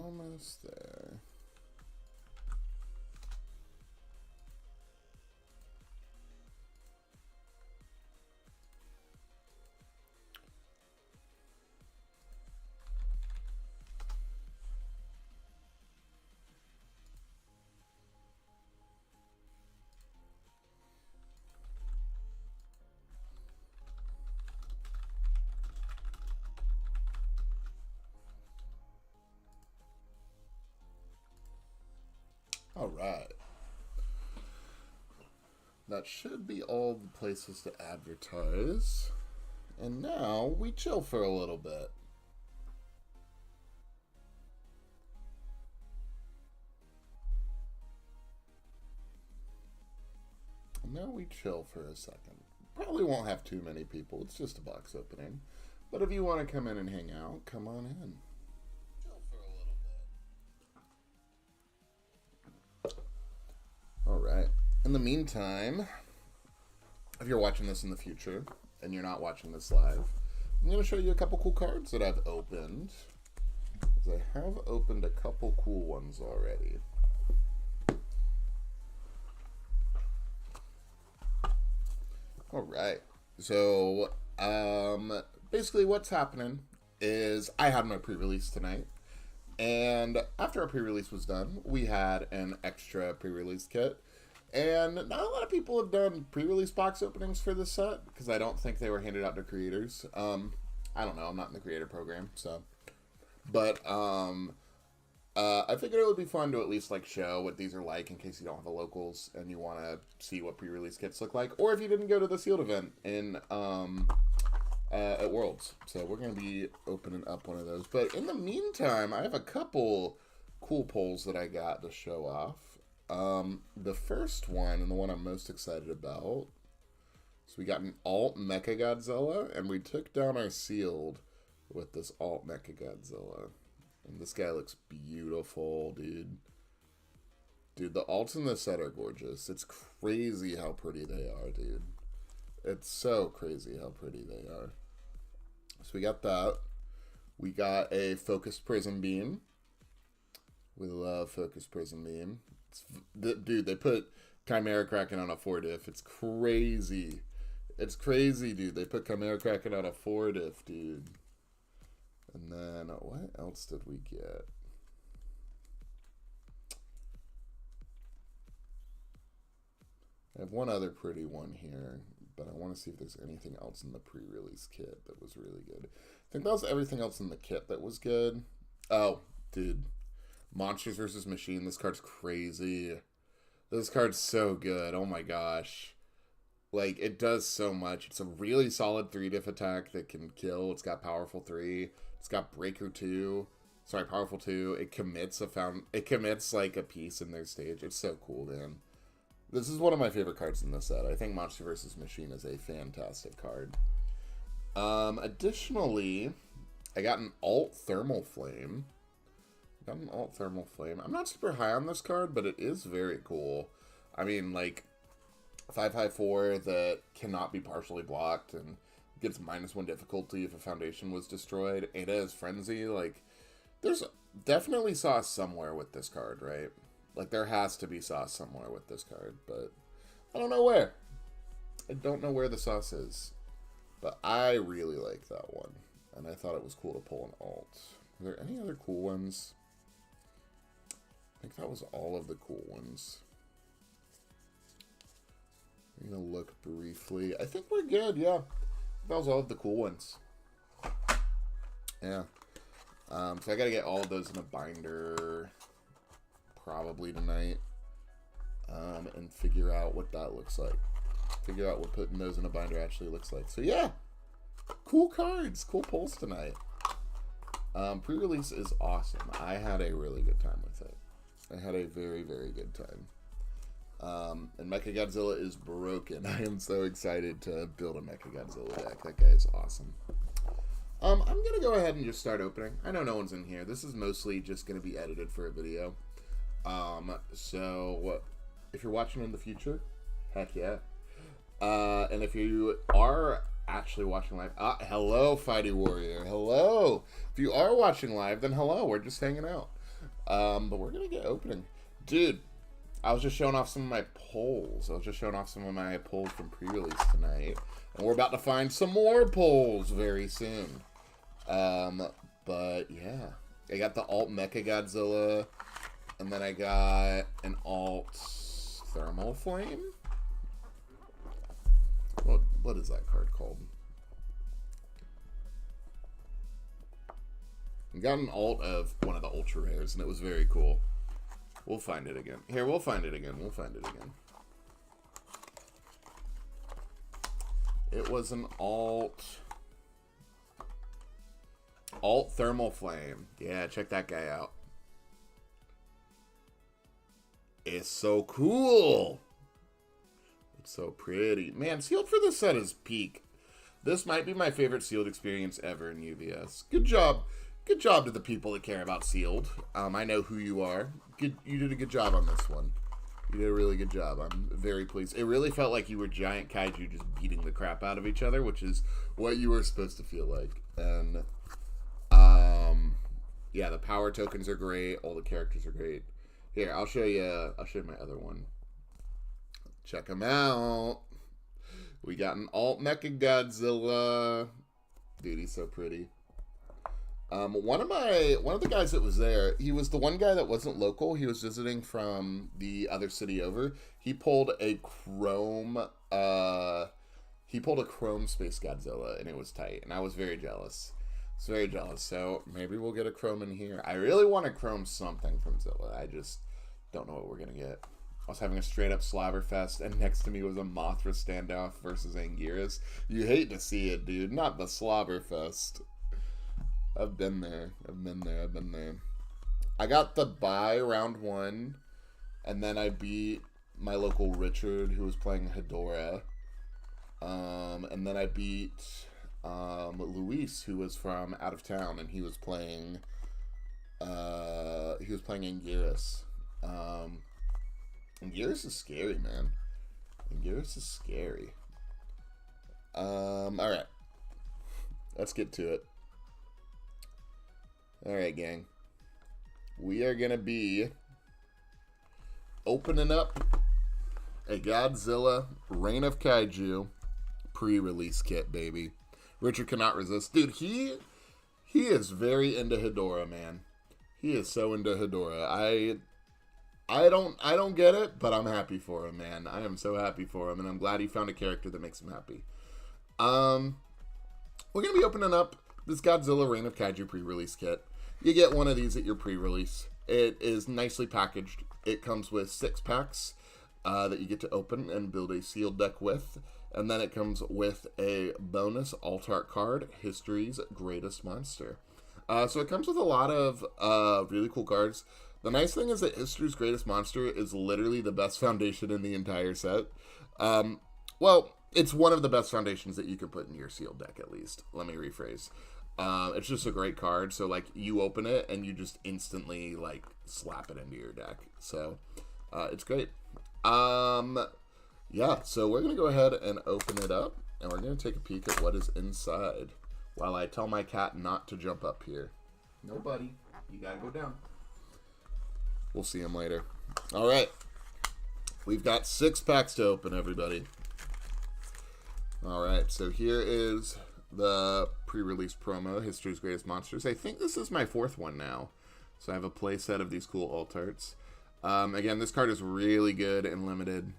almost there. All right. That should be all the places to advertise. And now we chill for a little bit. Now we chill for a second. Probably won't have too many people. It's just a box opening. But if you want to come in and hang out, come on in. Chill for a little bit. All right. In the meantime, if you're watching this in the future and you're not watching this live, I'm going to show you a couple cool cards that I've opened. I have opened a couple cool ones already. All right. So, basically what's happening is I had my pre-release tonight. And after our pre-release was done, we had an extra pre-release kit. And not a lot of people have done pre-release box openings for this set because I don't think they were handed out to creators. I don't know. I'm not in the creator program, so. But I figured it would be fun to at least like show what these are like in case you don't have the locals and you want to see what pre-release kits look like, or if you didn't go to the sealed event in at Worlds. So we're gonna be opening up one of those. But in the meantime, I have a couple cool polls that I got to show off. The first one, and the one I'm most excited about, so we got an alt Mecha Godzilla, and we took down our sealed with this alt Mecha Godzilla. And this guy looks beautiful, dude. Dude, the alts in this set are gorgeous. It's crazy how pretty they are, dude. It's so crazy how pretty they are. So we got that. We got a focused prism beam. We love focused prism beam. Dude, they put Chimera Kraken on a 4-diff. It's crazy. It's crazy, dude. They put Chimera Kraken on a 4-diff, dude. And then, what else did we get? I have one other pretty one here, but I want to see if there's anything else in the pre-release kit that was really good. I think that was everything else in the kit that was good. Oh, dude. Monsters vs. Machine. This card's crazy. This card's so good. Oh my gosh. Like, it does so much. It's a really solid 3-diff attack that can kill. It's got powerful 3. It's got breaker 2. Sorry, powerful 2. It commits like a piece in their stage. It's so cool, man. This is one of my favorite cards in this set. I think Monster vs. Machine is a fantastic card. Additionally, I got an alt Thermal Flame. I'm not super high on this card, but it is very cool. I mean, like, 5/4 that cannot be partially blocked and gets -1 difficulty if a foundation was destroyed. Ada is Frenzy. Like, there's definitely sauce somewhere with this card, right? Like, there has to be sauce somewhere with this card, but I don't know where. I don't know where the sauce is. But I really like that one, and I thought it was cool to pull an alt. Are there any other cool ones? I think that was all of the cool ones. I'm going to look briefly. I think we're good, yeah. That was all of the cool ones. Yeah. So I got to get all of those in a binder probably tonight. And figure out what that looks like. Figure out what putting those in a binder actually looks like. So yeah. Cool cards. Cool pulls tonight. Pre-release is awesome. I had a really good time with it. I had a very, very good time. And Mecha Godzilla is broken. I am so excited to build a Mecha Godzilla deck. That guy is awesome. I'm going to go ahead and just start opening. I know no one's in here. This is mostly just going to be edited for a video. So if you're watching in the future, heck yeah. And if you are actually watching live, hello, Fighty Warrior. Hello. If you are watching live, then hello. We're just hanging out. But we're gonna get opening. Dude, I was just showing off some of my polls. From pre-release tonight. And we're about to find some more polls very soon. But yeah. I got the alt Mecha Godzilla. And then I got an alt Thermal Flame. What is that card called? I got an alt of one of the ultra rares, and it was very cool. We'll find it again. Here, we'll find it again. It was an alt Thermal Flame. Yeah, check that guy out. It's so cool. It's so pretty. Man, sealed for this set is peak. This might be my favorite sealed experience ever in UVS. Good job. Good job to the people that care about sealed. I know who you are. You did a good job on this one. You did a really good job. I'm very pleased. It really felt like you were giant kaiju just beating the crap out of each other, which is what you were supposed to feel like. And, yeah, the power tokens are great. All the characters are great. Here, I'll show you my other one. Check them out. We got an alt Mecha Godzilla. Dude, he's so pretty. One of the guys that was there, he was the one guy that wasn't local. He was visiting from the other city over. He pulled a chrome Space Godzilla, and it was tight. And I was very jealous. So maybe we'll get a chrome in here. I really want to chrome something from Zilla. I just don't know what we're gonna get. I was having a straight up Slobberfest, and next to me was a Mothra standoff versus Anguirus. You hate to see it, dude. Not the Slobberfest. I've been there. I got the bye round 1, and then I beat my local Richard, who was playing Hedora. And then I beat Luis, who was from out of town, and he was playing Anguirus. Anguirus is scary, man. Anguirus is scary. Alright. Let's get to it. Alright, gang. We are going to be opening up a Godzilla Reign of Kaiju pre-release kit, baby. Richard cannot resist. Dude, he is very into Hedora, man. He is so into Hedora. I don't get it, but I'm happy for him, man. I am so happy for him, and I'm glad he found a character that makes him happy. We're going to be opening up this Godzilla Reign of Kaiju pre-release kit. You get one of these at your pre-release. It is nicely packaged. It comes with 6 packs that you get to open and build a sealed deck with. And then it comes with a bonus alt art card, History's Greatest Monster. So it comes with a lot of really cool cards. The nice thing is that History's Greatest Monster is literally the best foundation in the entire set. Well, it's one of the best foundations that you can put in your sealed deck, at least. Let me rephrase. It's just a great card. So, like, you open it and you just instantly, like, slap it into your deck. So, it's great. Yeah, so we're going to go ahead and open it up. And we're going to take a peek at what is inside. While I tell my cat not to jump up here. No, buddy. You got to go down. We'll see him later. All right. We've got 6 packs to open, everybody. All right, so here is the pre-release promo, History's Greatest Monsters. I think this is my 4th one now. So I have a play set of these cool alt arts. Again, this card is really good and limited.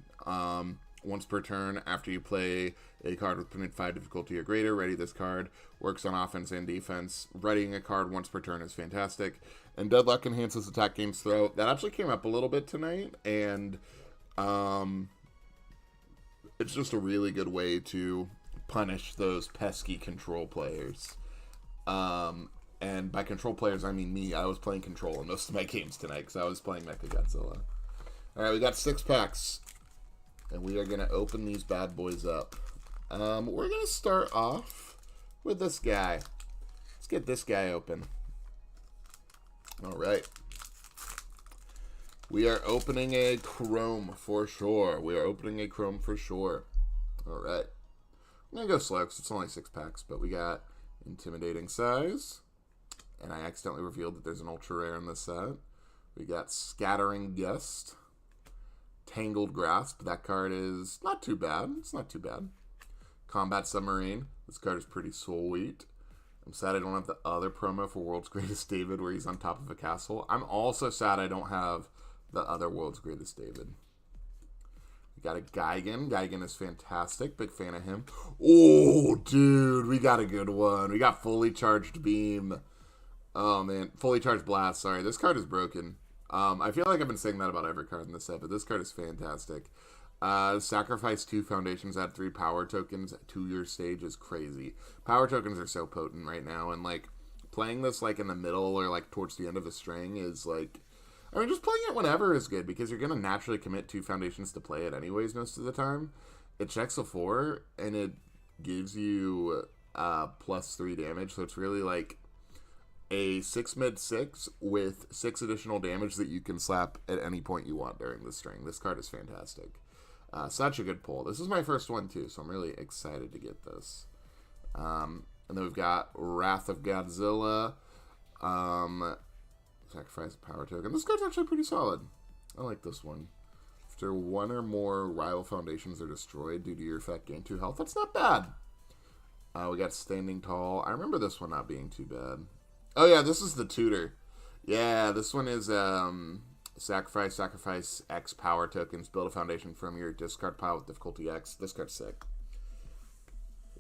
Once per turn, after you play a card with Permit 5 difficulty or greater, ready this card. Works on offense and defense. Readying a card once per turn is fantastic. And Deadlock enhances attack game's throw. That actually came up a little bit tonight, and it's just a really good way to punish those pesky control players. And by control players, I mean me. I was playing control in most of my games tonight because I was playing Mecha Godzilla. Alright, we got 6 packs. And we are going to open these bad boys up. We're going to start off with this guy. Let's get this guy open. Alright. We are opening a chrome for sure. Alright. I'm going to go slow because it's only 6 packs. But we got Intimidating Size. And I accidentally revealed that there's an ultra rare in this set. We got Scattering Gust. Tangled Grasp. That card is not too bad. It's not too bad. Combat Submarine. This card is pretty sweet. I'm sad I don't have the other promo for World's Greatest David where he's on top of a castle. I'm also sad I don't have the other World's Greatest David. We got a Gigan. Gigan is fantastic. Big fan of him. Oh, dude. We got a good one. We got Fully Charged Beam. Oh, man. Fully Charged Blast. Sorry. This card is broken. I feel like I've been saying that about every card in this set, but this card is fantastic. Sacrifice 2 foundations, add 3 power tokens to your stage is crazy. Power tokens are so potent right now, and like playing this like in the middle or like towards the end of a string is like, I mean, just playing it whenever is good because you're gonna naturally commit 2 foundations to play it anyways most of the time. It checks a 4 and it gives you +3 damage, so it's really like a 6 mid 6 with 6 additional damage that you can slap at any point you want during the string. This card is fantastic. Such a good pull. This is my first one too, so I'm really excited to get this. And then we've got Wrath of Godzilla. Sacrifice a power token. This card's actually pretty solid. I like this one. After 1 or more rival foundations are destroyed due to your effect, gain 2 health. That's not bad. We got Standing Tall. I remember this one not being too bad. Oh yeah, this is the tutor. Yeah, this one is sacrifice X power tokens, build a foundation from your discard pile with difficulty X. This card's sick.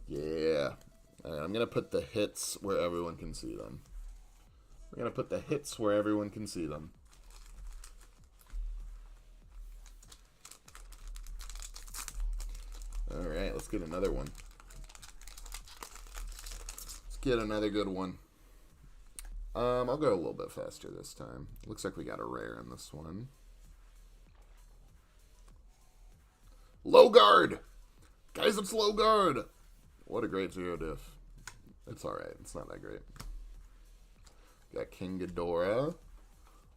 Yeah. Alright, I'm gonna put the hits where everyone can see them. We're gonna put the hits where everyone can see them. Alright, let's get another one. Let's get another good one. I'll go a little bit faster this time. Looks like we got a rare in this one. Low guard! Guys, it's low guard! What a great 0 diff. It's alright. It's not that great. Got King Ghidorah.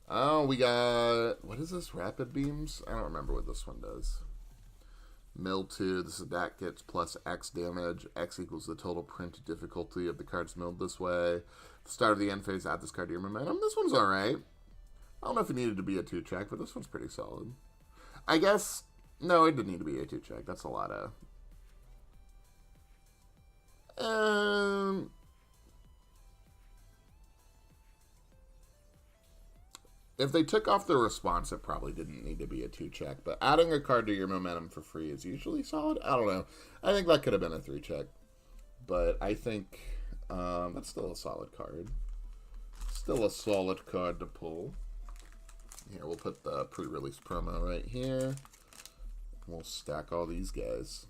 Oh, we got... What is this? Rapid Beams? I don't remember what this one does. Mill 2. This is that gets plus X damage. X equals the total print difficulty of the cards milled this way. At the start of the end phase, add this card to your momentum. This one's alright. I don't know if it needed to be a 2-check, but this one's pretty solid. I guess... No, it didn't need to be a 2-check. That's a lot of... If they took off the response, it probably didn't need to be a 2-check. But adding a card to your momentum for free is usually solid. I don't know. I think that could have been a 3-check. But I think that's still a solid card. Still a solid card to pull. Here, we'll put the pre-release promo right here. We'll stack all these guys.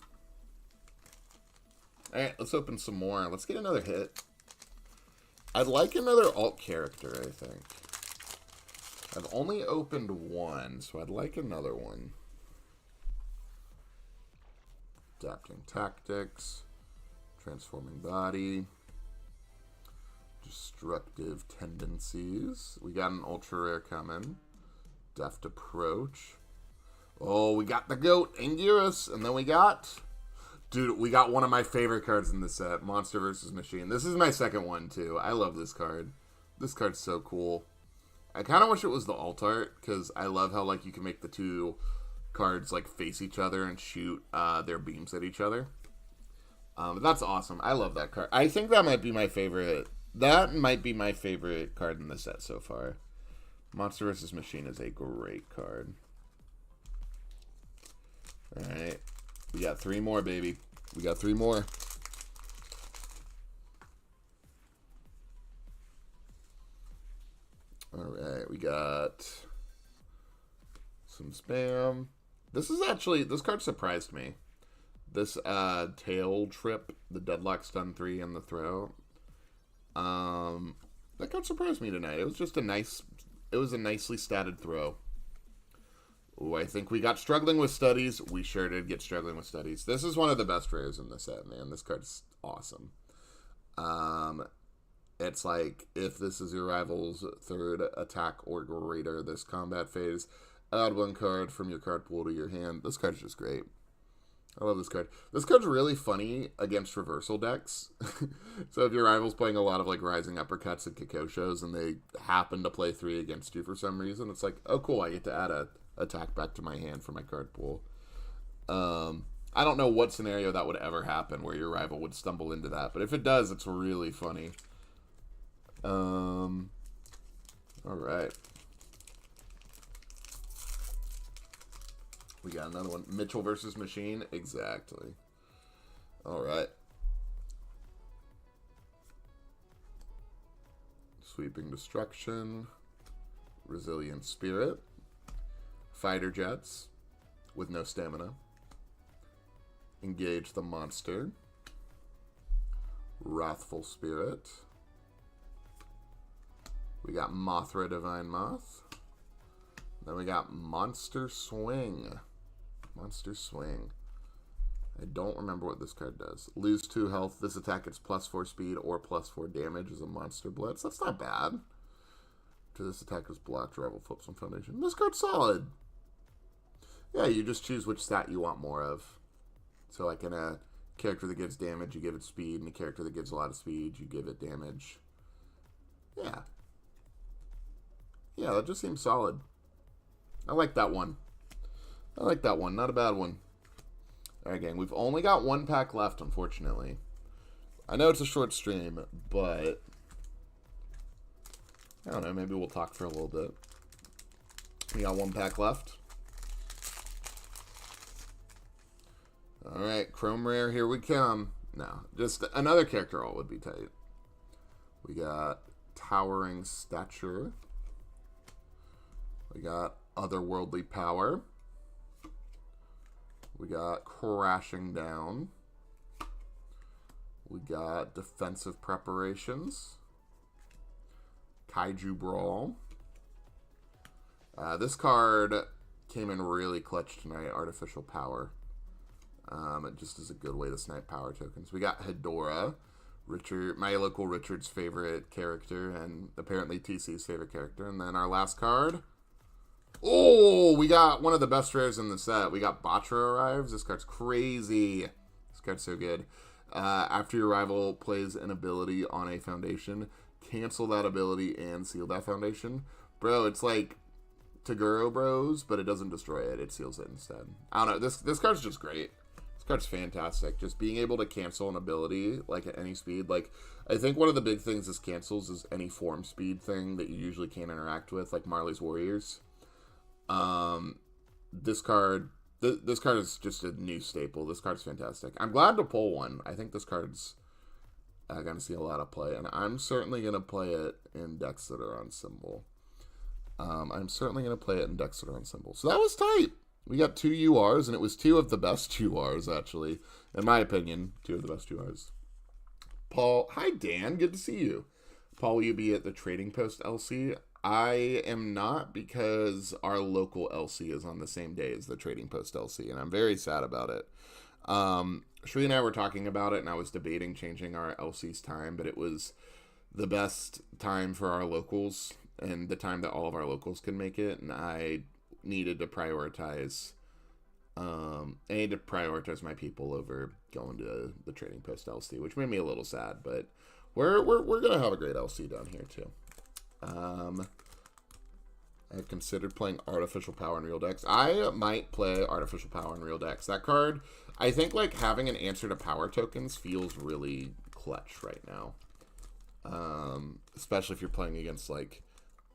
Alright, let's open some more. Let's get another hit. I'd like another alt character, I think. I've only opened one, so I'd like another one. Adapting Tactics. Transforming Body. Destructive Tendencies. We got an ultra rare coming. Deft Approach. Oh, we got the GOAT, Anguirus. And then we got... Dude, we got one of my favorite cards in this set. Monster vs. Machine. This is my second one, too. I love this card. This card's so cool. I kind of wish it was the alt art, because I love how, like, you can make the 2 cards, like, face each other and shoot their beams at each other. That's awesome. I love that card. I think that might be my favorite. That might be my favorite card in the set so far. Monster vs. Machine is a great card. Alright. We got 3 more, baby. We got 3 more. Alright, we got some spam. This card surprised me. This tail trip, the deadlock stun 3 and the throw. That card surprised me tonight. It was just a nicely statted throw. Ooh, I think we got Struggling with Studies. We sure did get Struggling with Studies. This is one of the best rares in the set, man. This card's awesome. It's like, if this is your rival's 3rd attack or greater this combat phase, add 1 card from your card pool to your hand. This card's just great. I love this card. This card's really funny against reversal decks. So if your rival's playing a lot of like Rising Uppercuts and Kikoshos and they happen to play 3 against you for some reason, it's like, oh cool, I get to add a attack back to my hand for my card pool. I don't know what scenario that would ever happen where your rival would stumble into that, but if it does, it's really funny. All right. We got another one. Mitchell versus Machine. Exactly. All right. Sweeping Destruction. Resilient Spirit. Fighter Jets with no stamina. Engage the Monster. Wrathful Spirit. We got Mothra Divine Moth. Then we got Monster Swing. Monster Swing. I don't remember what this card does. Lose 2 health. This attack gets +4 speed or +4 damage as a Monster Blitz. That's not bad. After this attack is blocked, rival flips on Foundation. This card's solid. Yeah, you just choose which stat you want more of. So like in a character that gives damage, you give it speed. And a character that gives a lot of speed, you give it damage. Yeah. Yeah, that just seems solid. I like that one. I like that one. Not a bad one. All right, gang. We've only got 1 pack left, unfortunately. I know it's a short stream, but I don't know. Maybe we'll talk for a little bit. We got 1 pack left. All right, Chrome Rare, here we come. No, just another character all would be tight. We got Towering Stature. We got Otherworldly Power. We got Crashing Down. We got Defensive Preparations. Kaiju Brawl. This card came in really clutch tonight, Artificial Power. It just is a good way to snipe power tokens. We got Hedora, Richard, my local Richard's favorite character, and apparently TC's favorite character. And then our last card. Oh, we got one of the best rares in the set. We got Batra arrives. This card's crazy. This card's so good. After your rival plays an ability on a foundation, cancel that ability and seal that foundation. Bro, it's like Taguro Bros, but it doesn't destroy it. It seals it instead. I don't know. This card's just great. This card's fantastic. Just being able to cancel an ability, like at any speed. Like, I think one of the big things this cancels is any form speed thing that you usually can't interact with, like Marley's Warriors. This card is just a new staple. This card's fantastic. I'm glad to pull one. I think this card's going to see a lot of play, and I'm certainly going to play it in decks that are on Symbol. So that was tight. We got 2 URs, and it was 2 of the best URs, actually. In my opinion, 2 of the best URs. Paul, hi Dan, good to see you. Paul, will you be at the Trading Post LC? I am not, because our local LC is on the same day as the Trading Post LC, and I'm very sad about it. Shree and I were talking about it, and I was debating changing our LC's time, but it was the best time for our locals, and the time that all of our locals can make it, and I needed to prioritize my people over going to the Trading Post LC, which made me a little sad, but we're gonna have a great LC down here too. I've considered playing Artificial Power in real decks. I might play Artificial Power in real decks. That card, I think, like, having an answer to power tokens feels really clutch right now. Especially if you're playing against, like,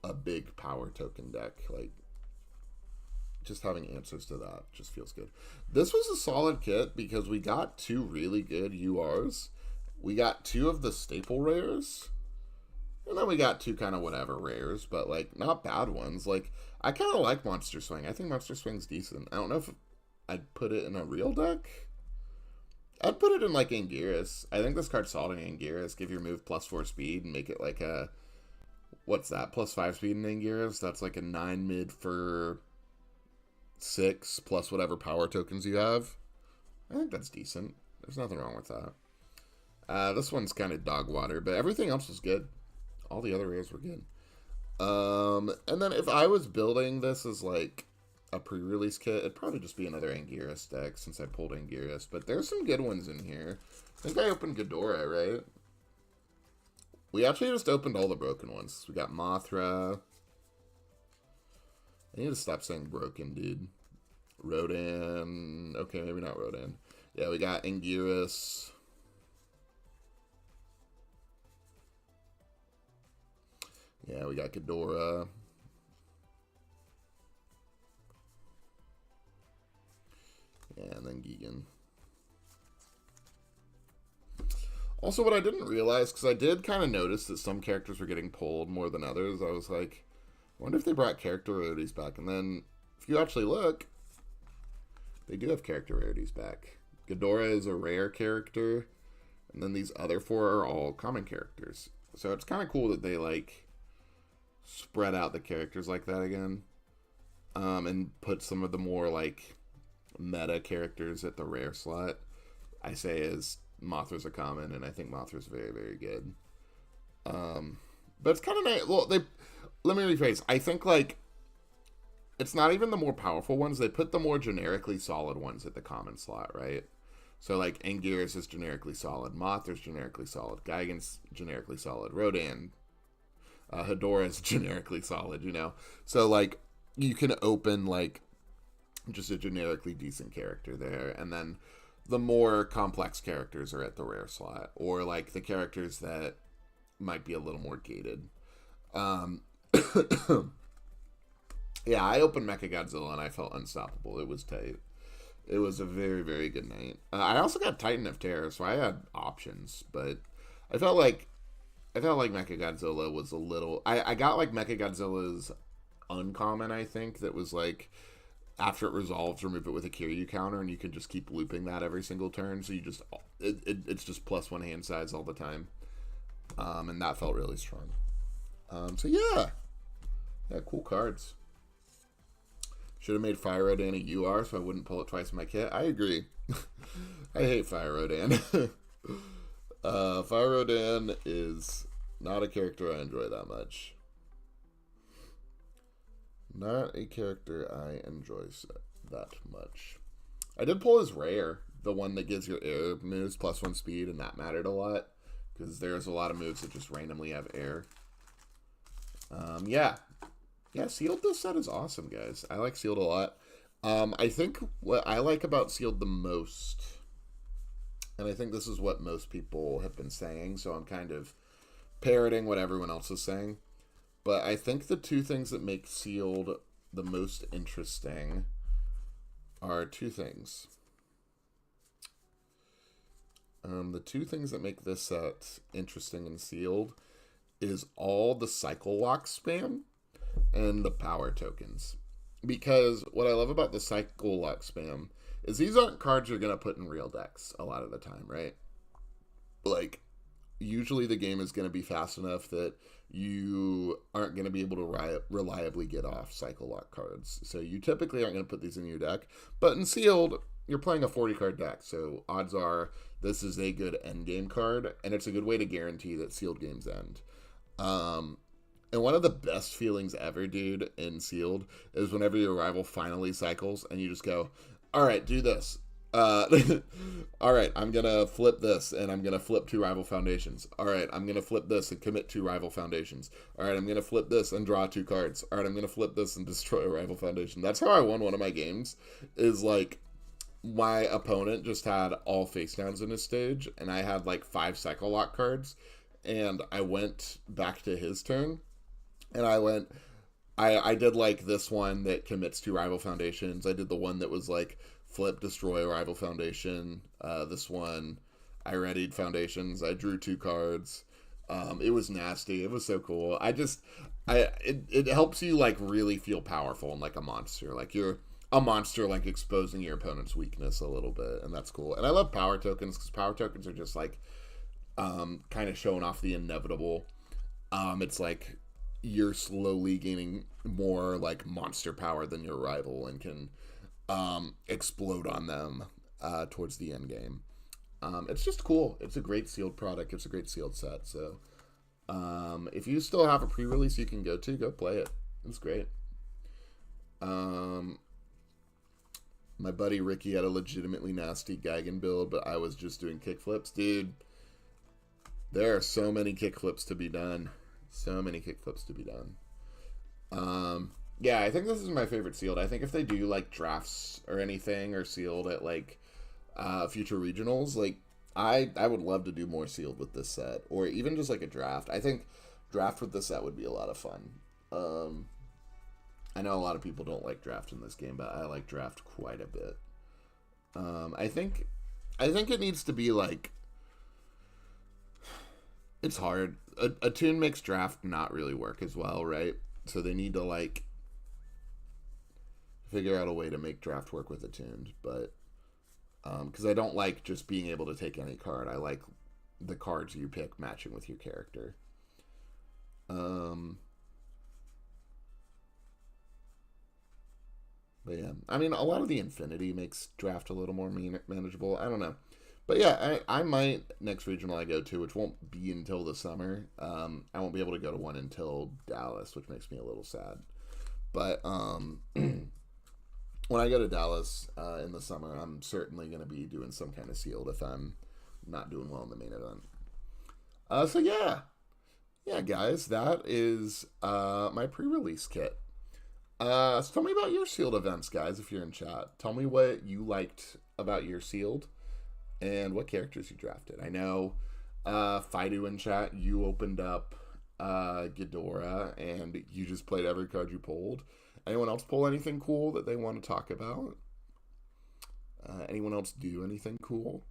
a big power token deck. Like, just having answers to that just feels good. This was a solid kit because we got 2 really good URs. We got 2 of the staple rares. And then we got 2 kind of whatever rares, but, like, not bad ones. Like, I kind of like Monster Swing. I think Monster Swing's decent. I don't know if I'd put it in a real deck. I'd put it in, like, Anguirus. I think this card's solid in Anguirus. Give your move +4 speed and make it, like, a... What's that? +5 speed in Anguirus? That's, like, a 9 mid for 6 plus whatever power tokens you have. I think that's decent. There's nothing wrong with that. This one's kind of dog water, but everything else was good. All the other rares were good. And then if I was building this as, like, a pre-release kit, it'd probably just be another Anguirus deck since I pulled Anguirus. But there's some good ones in here. I think I opened Ghidorah, right? We actually just opened all the broken ones. We got Mothra. I need to stop saying broken, dude. Rodan. Okay, maybe not Rodan. Yeah, we got Anguirus. Yeah, we got Ghidorah. Yeah, and then Gigan. Also, what I didn't realize, because I did kind of notice that some characters were getting pulled more than others, I was like, I wonder if they brought character rarities back. And then, if you actually look, they do have character rarities back. Ghidorah is a rare character, and then these other 4 are all common characters. So it's kind of cool that they, like, spread out the characters like that again. And put some of the more, like, meta characters at the rare slot. I say is Mothra's a common, and I think Mothra's very, very good. But it's kind of nice. Well, let me rephrase. I think, like, it's not even the more powerful ones. They put the more generically solid ones at the common slot, right? So, like, Anguirus is generically solid. Mothra's generically solid. Gigan's generically solid. Rodan. Hedorah is generically solid, you know? So, like, you can open, like, just a generically decent character there. And then the more complex characters are at the rare slot. Or, like, the characters that might be a little more gated. Yeah, I opened Mechagodzilla and I felt unstoppable. It was tight. It was a very, very good night. I also got Titan of Terror, so I had options, but I felt like Mechagodzilla was a little. I got like Mechagodzilla's uncommon. I think that was like after it resolves, remove it with a Kiryu counter, and you can just keep looping that every single turn. So you just it's just +1 hand size all the time, and that felt really strong. So yeah, cool cards. Should have made Fire Rodan a UR so I wouldn't pull it twice in my kit. I agree. I hate Fire Rodan. Fire Rodan is not a character I enjoy that much. Not a character I enjoy that much. I did pull his rare, the one that gives your air moves +1 speed, and that mattered a lot. Because there's a lot of moves that just randomly have air. Yeah, Sealed this set is awesome, guys. I like Sealed a lot. I think what I like about Sealed the most, and I think this is what most people have been saying, so I'm kind of parroting what everyone else is saying, but I think the 2 things that make Sealed the most interesting are 2 things. The 2 things that make this set interesting and Sealed is all the cycle lock spam and the power tokens. Because what I love about the cycle lock spam is these aren't cards you're going to put in real decks a lot of the time, right? Like, usually the game is going to be fast enough that you aren't going to be able to reliably get off cycle lock cards. So you typically aren't going to put these in your deck. But in Sealed, you're playing a 40-card deck, so odds are this is a good endgame card, and it's a good way to guarantee that Sealed games end. And one of the best feelings ever, dude, in Sealed is whenever your rival finally cycles and you just go, all right, do this. All right, I'm going to flip this and I'm going to flip 2 rival foundations. All right, I'm going to flip this and commit 2 rival foundations. All right, I'm going to flip this and draw 2 cards. All right, I'm going to flip this and destroy a rival foundation. That's how I won one of my games, is like my opponent just had all face downs in his stage and I had like 5 cycle lock cards, and I went back to his turn. And I did like this one that commits 2 rival foundations. I did the one that was like flip, destroy a rival foundation. This one, I readied foundations. I drew 2 cards. It was nasty. It was so cool. It helps you like really feel powerful and like a monster. Like you're a monster, like exposing your opponent's weakness a little bit. And that's cool. And I love power tokens because power tokens are just like kind of showing off the inevitable. It's like you're slowly gaining more like monster power than your rival and can explode on them towards the end game. It's just cool. It's a great Sealed product. It's a great Sealed set. So if you still have a pre-release you can go play it. It's great. My buddy Ricky had a legitimately nasty Geigen build, but I was just doing kickflips. Dude, there are so many kickflips to be done. So many kickflips to be done. Yeah, I think this is my favorite sealed. I think if they do like drafts or anything or sealed at like future regionals, like I would love to do more sealed with this set or even just like a draft. I think draft with this set would be a lot of fun. Um, I know a lot of people don't like draft in this game, but I like draft quite a bit. I think it needs to be like it's hard. A tune makes draft not really work as well, right? So they need to like figure out a way to make draft work with a tuned, but because I don't like just being able to take any card. I like the cards you pick matching with your character. Um, but yeah, I mean, a lot of the infinity makes draft a little more manageable. I don't know. But yeah, I might next regional I go to, which won't be until the summer. I won't be able to go to one until Dallas, which makes me a little sad. But when I go to Dallas in the summer, I'm certainly going to be doing some kind of sealed if I'm not doing well in the main event. So yeah, guys, that is my pre-release kit. So tell me about your sealed events, guys. If you're in chat, tell me what you liked about your sealed and what characters you drafted. I know Fidu in chat, you opened up Ghidorah and you just played every card you pulled. Anyone else pull anything cool that they want to talk about? Anyone else do anything cool?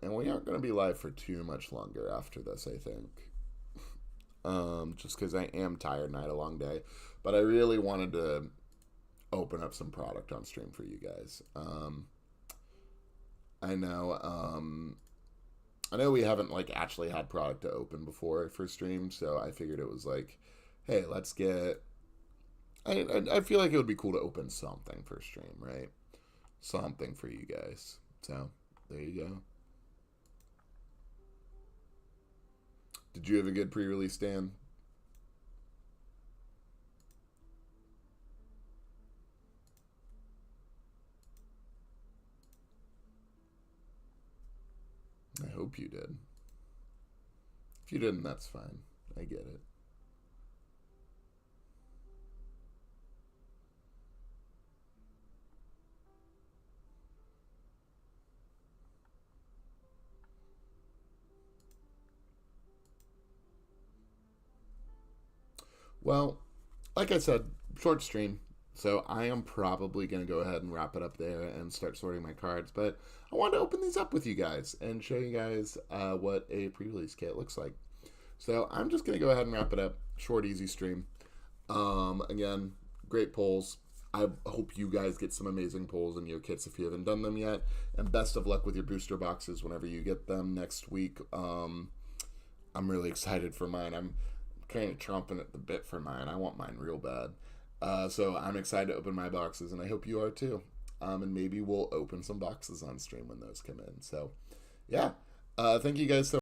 And we aren't going to be live for too much longer after this, I think. Just because I am tired and I had a long day. But I really wanted to open up some product on stream for you guys. I know, I know we haven't like actually had product to open before for stream, so I figured it was like, hey, let's get. I feel like it would be cool to open something for stream, right? Something for you guys. So there you go. Did you have a good pre-release, Dan? I hope you did. If you didn't, that's fine. I get it. Well, like I said, short stream. So I am probably going to go ahead and wrap it up there and start sorting my cards. But I wanted to open these up with you guys and show you guys what a pre-release kit looks like. So I'm just going to go ahead and wrap it up. Short, easy stream. Again, great polls. I hope you guys get some amazing polls in your kits if you haven't done them yet. And best of luck with your booster boxes whenever you get them next week. I'm really excited for mine. I'm kind of chomping at the bit for mine. I want mine real bad. So I'm excited to open my boxes, and I hope you are too. And maybe we'll open some boxes on stream when those come in. So, yeah. Thank you guys so